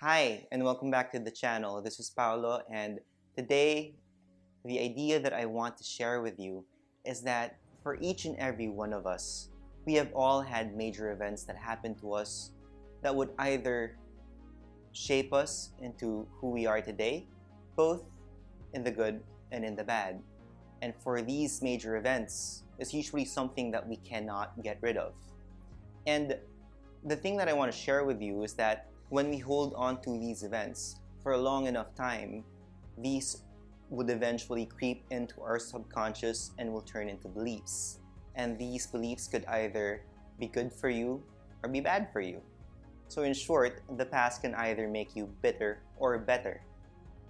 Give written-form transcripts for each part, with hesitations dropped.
Hi, and welcome back to the channel. This is Paolo, and today the idea that I want to share with you is that for each and every one of us, we have all had major events that happened to us that would either shape us into who we are today, both in the good and in the bad. And for these major events, it's usually something that we cannot get rid of. And the thing that I want to share with you is that when we hold on to these events for a long enough time, these would eventually creep into our subconscious and will turn into beliefs. And these beliefs could either be good for you or be bad for you. So in short, the past can either make you bitter or better.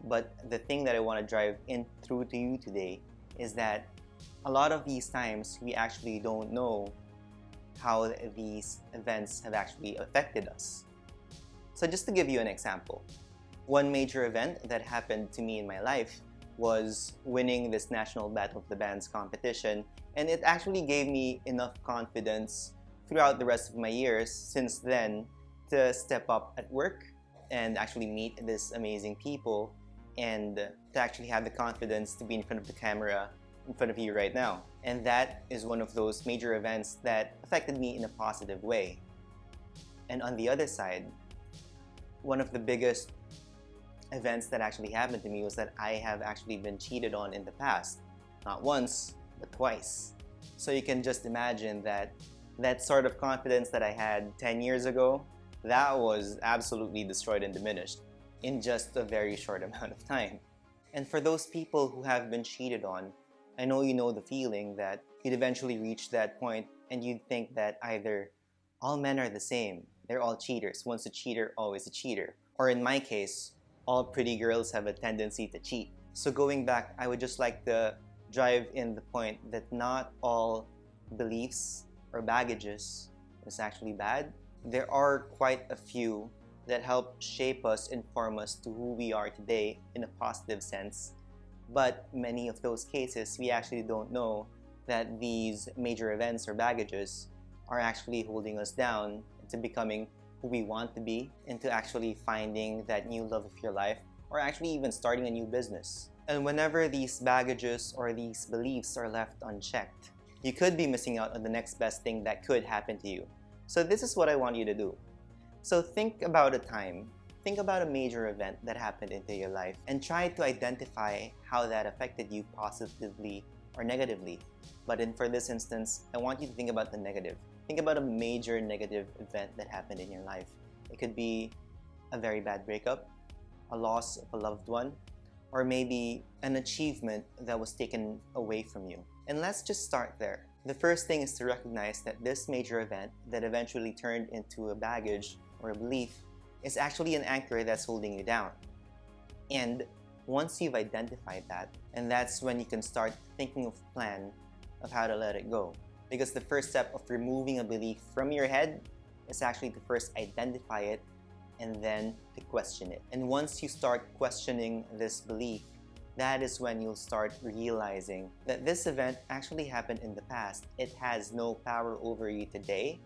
But the thing that I want to drive in through to you today is that a lot of these times we actually don't know how these events have actually affected us. So just to give you an example, one major event that happened to me in my life was winning this National Battle of the Bands competition, and it actually gave me enough confidence throughout the rest of my years since then to step up at work and actually meet these amazing people and to actually have the confidence to be in front of the camera in front of you right now. And that is one of those major events that affected me in a positive way. And on the other side, one of the biggest events that actually happened to me was that I have actually been cheated on in the past. Not once, but twice. So you can just imagine that that sort of confidence that I had 10 years ago, that was absolutely destroyed and diminished in just a very short amount of time. And for those people who have been cheated on, I know you know the feeling that you'd eventually reach that point and you'd think that either all men are the same, they're all cheaters, once a cheater, always a cheater. Or in my case, all pretty girls have a tendency to cheat. So going back, I would just like to drive in the point that not all beliefs or baggages is actually bad. There are quite a few that help shape us, inform us to who we are today in a positive sense. But many of those cases, we actually don't know that these major events or baggages are actually holding us down to becoming who we want to be, into actually finding that new love of your life, or actually even starting a new business. And whenever these baggages or these beliefs are left unchecked, you could be missing out on the next best thing that could happen to you. So this is what I want you to do. So think about a major event that happened into your life and try to identify how that affected you positively or negatively. But for this instance, I want you to think about the negative. Think about a major negative event that happened in your life. It could be a very bad breakup, a loss of a loved one, or maybe an achievement that was taken away from you. And let's just start there. The first thing is to recognize that this major event that eventually turned into a baggage or a belief is actually an anchor that's holding you down. And once you've identified that, and that's when you can start thinking of a plan of how to let it go. Because the first step of removing a belief from your head is actually to first identify it and then to question it. And once you start questioning this belief, that is when you'll start realizing that this event actually happened in the past. It has no power over you today.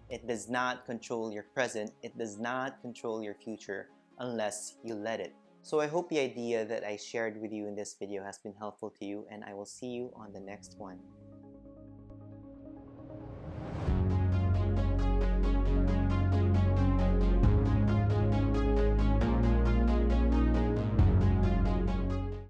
It does not control your present. It does not control your future unless you let it. So I hope the idea that I shared with you in this video has been helpful to you, and I will see you on the next one.